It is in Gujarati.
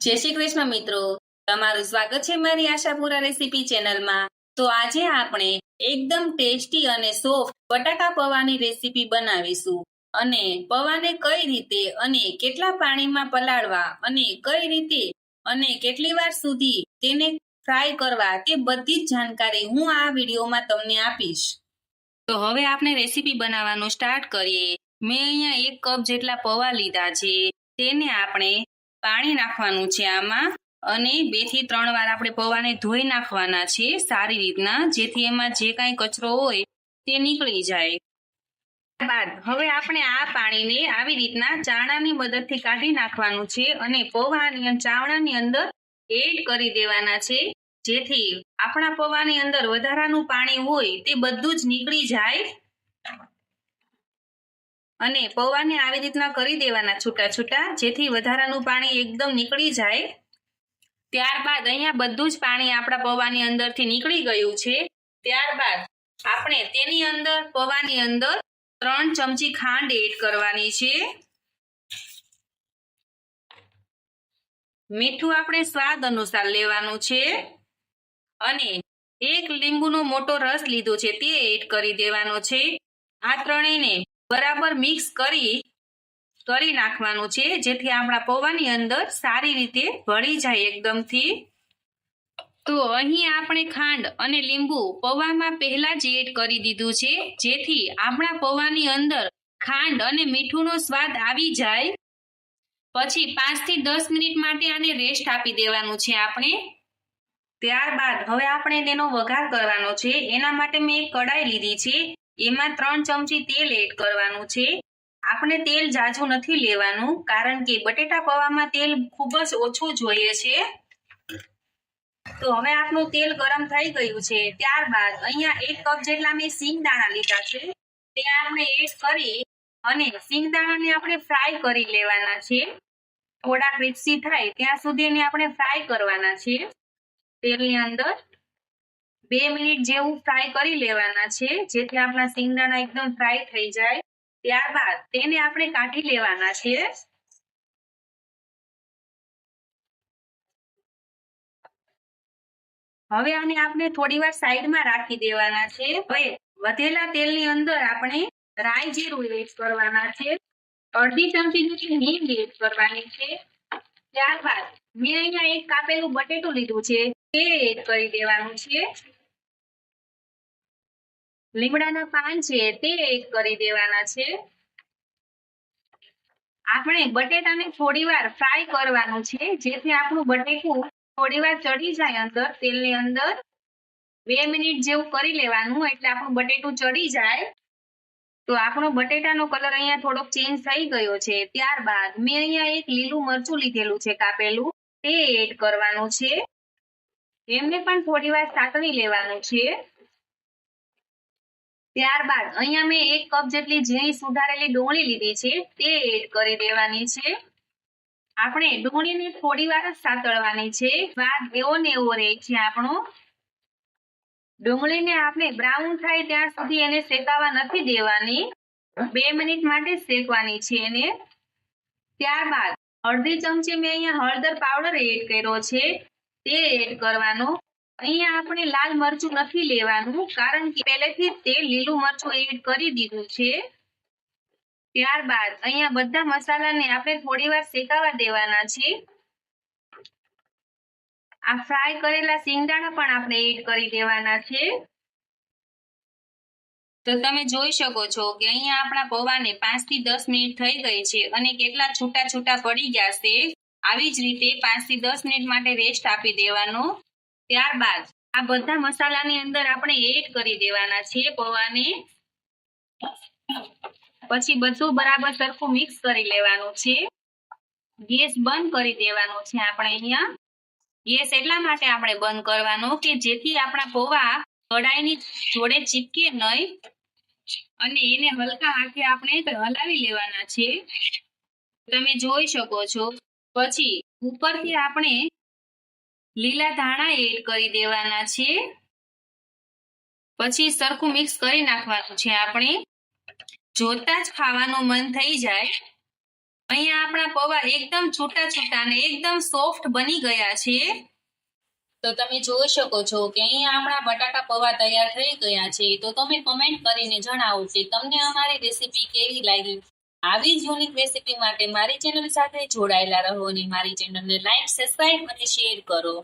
જય શ્રી કૃષ્ણ મિત્રો, તમારું સ્વાગત છે મારી આશાપુરા રેસીપી ચેનલમાં। તો આજે આપણે એકદમ ટેસ્ટી અને સોફ્ટ બટાકા પૌવાની રેસીપી બનાવીશું। અને પૌવાને કઈ રીતે અને કેટલા પાણીમાં પલાળવા અને કઈ રીતે અને કેટલી વાર સુધી તેને ફ્રાય કરવા તે બધી જ જાણકારી હું આ વિડીયોમાં તમને આપીશ। તો હવે આપણે રેસીપી બનાવવાનું સ્ટાર્ટ કરીએ। મેં અહીંયા 1 કપ જેટલા પૌવા લીધા છે, તેને આપણે પાણી નાખવાનું છે આમાં, અને 2 થી 3 વાર આપણે પૌવાને ધોઈ નાખવાના છે સારી રીતના, જેથી એમાં જે કાંઈ કચરો હોય તે નીકળી જાય। ત્યારબાદ હવે આપણે આ પાણીને આવી રીતના ચાળણાની મદદથી કાઢી નાખવાનું છે અને પૌવાની ચાળણાની અંદર એડ કરી દેવાના છે, જેથી આપણા પૌવાની અંદર વધારાનું પાણી હોય તે બધું જ નીકળી જાય। અને પૌવાને આવી રીતના કરી દેવાના છૂટા છૂટા, જેથી વધારાનું પાણી એકદમ નીકળી જાય। ત્યારબાદ અહીંયા બધું જ પાણી આપણા પૌવાની અંદરથી નીકળી ગયું છે। ત્યારબાદ આપણે તેની અંદર પૌવાની અંદર 3 ચમચી ખાંડ એડ કરવાની છે। મીઠું આપણે સ્વાદ અનુસાર લેવાનું છે, અને 1 લીંબુનો મોટો રસ લીધો છે તે એડ કરી દેવાનો છે। આ ત્રણેયને બરાબર મિક્સ કરી નાખવાનું છે, જેથી આપણા પૌવાની અંદર સારી રીતે ભળી જાય એકદમથી। તો અહીં આપણે ખાંડ અને લીંબુ પૌવામાં પહેલા જ એડ કરી દીધું છે, જેથી આપણા પૌવાની અંદર ખાંડ અને મીઠુંનો સ્વાદ આવી જાય। પછી 5 થી 10 મિનિટ માટે આને રેસ્ટ આપી દેવાનું છે આપણે। ત્યારબાદ હવે આપણે તેનો વઘાર કરવાનો છે। એના માટે મેં એક કડાઈ લીધી છે, એમાં 3 ચમચી તેલ એડ કરવાનું છે। આપણે તેલ ઝાઝું નથી લેવાનું, કારણ કે બટેટા પૌવામાં તેલ ખૂબ જ ઓછું જોઈએ છે। તો હવે આપણું તેલ ગરમ થઈ ગયું છે। ત્યારબાદ અહીંયા 1 કપ જેટલા મેં સિંગદાણા લીધા છે, તે આપણે એડ કરી અને સિંગદાણાને આપણે ફ્રાય કરી લેવાના છે। થોડા ક્રિસ્પી થાય ત્યાં સુધી એને આપણે ફ્રાય કરવાના છે તેલની અંદર। 2 મિનિટ જેવું ફ્રાય કરી લેવાના છે, જેથી આપણા સિંગદાણા એકદમ ફ્રાય થઈ જાય। ત્યારબાદ તેને આપણે કાઢી લેવાના છે। હવે આને આપણે થોડી વાર સાઈડમાં રાખી દેવાના છે। હવે વધેલા તેલની અંદર આપણે રાઈ જીરું એડ કરવાના છે, અડધી ચમચી જેટલી હિંગ એડ કરવાની છે। ત્યારબાદ મેં અહીંયા 1 કાપેલું બટેટું લીધું છે તે એડ કરી દેવાનું છે। લીમડાના પાન છે તે એડ કરી દેવાના છે। આપણે બટેટાને થોડી વાર ફ્રાય કરવાનું છે, જેથી આપણું બટેટું થોડી વાર ચડી જાય અંદર તેલની અંદર। 2 મિનિટ જેવું કરી લેવાનું, એટલે આપણું બટેટું ચડી જાય। તો આપણો બટેટાનો કલર અહીંયા થોડોક ચેન્જ થઈ ગયો છે। ત્યારબાદ મેં અહીંયા 1 લીલું મરચું લીધેલું છે કાપેલું, તે એડ કરવાનું છે। એમને પણ થોડી વાર સાતળી લેવાનું છે। ત્યારબાદ અહીંયા મેં 1 કપ જેટલી ઝીણી સુધારેલી ડુંગળી લીધી છે, તે એડ કરી દેવાની છે। આપણે ડુંગળીને થોડી વાર જ સાતળવાની છે, સ્વાદ એવો ને એવો રહે છે આપણો। ડુંગળીને આપણે બ્રાઉન થાય ત્યાં સુધી એને શેકાવા નથી દેવાની, 2 મિનિટ માટે શેકવાની છે એને। ત્યારબાદ અડધી ચમચી મેં અહીંયા હળદર પાવડર એડ કર્યો છે, તે એડ કરવાનો। અહીંયા આપણે લાલ મરચું નથી લેવાનું, કારણ કે પહેલેથી તે લીલું મરચું એડ કરી દીધું છે। ત્યારબાદ અહીંયા બધા મસાલાને આપણે થોડી વાર શેકાવા દેવાના છે। આ ફ્રાય કરેલા સિંગદાણા પણ આપણે એડ કરી દેવાના છે। તો તમે જોઈ શકો છો કે અહીંયા આપણા પૌવાને 5 થી 10 મિનિટ થઈ ગઈ છે અને કેટલા છૂટા છૂટા પડી ગયા છે। આવી જ રીતે 5 થી 10 મિનિટ માટે રેસ્ટ આપી દેવાનો। ત્યારબાદ આ બધા મસાલાની અંદર આપણે એડ કરી દેવાના છે પૌવાને। પછી બધું બરાબર સરખું મિક્સ કરી લેવાનું છે। ગેસ બંધ કરી દેવાનો છે આપણે અહીંયા। ગેસ એટલા માટે આપણે બંધ કરવાનો કે જેથી આપણા પૌવા કડાઈની જોડે ચીપકે નહીં, અને એને હલકા હાથે આપણે હલાવી લેવાના છે। તમે જોઈ શકો છો। પછી ઉપરથી આપણે લીલા ધાણા એડ કરી દેવાના છે। પછી સરખું મિક્સ કરી નાખવાનું છે આપણે। જોતા જ ખાવાનું મન થઈ જાય। અહીંયા આપણા પૌવા એકદમ છૂટા છૂટા અને એકદમ સોફ્ટ બની ગયા છે. તો તમે જોઈ શકો છો કે અહીંયા આપણા બટાકા પૌવા તૈયાર થઈ ગયા છે. તો તમે કમેન્ટ કરીને જણાવો કે તમને અમારી રેસીપી કેવી લાગી. આવી જ યુનિક રેસીપી માટે મારી ચેનલ સાથે જોડાયેલા રહો અને મારી ચેનલને લાઈક, સબસ્ક્રાઇબ અને શેર કરો.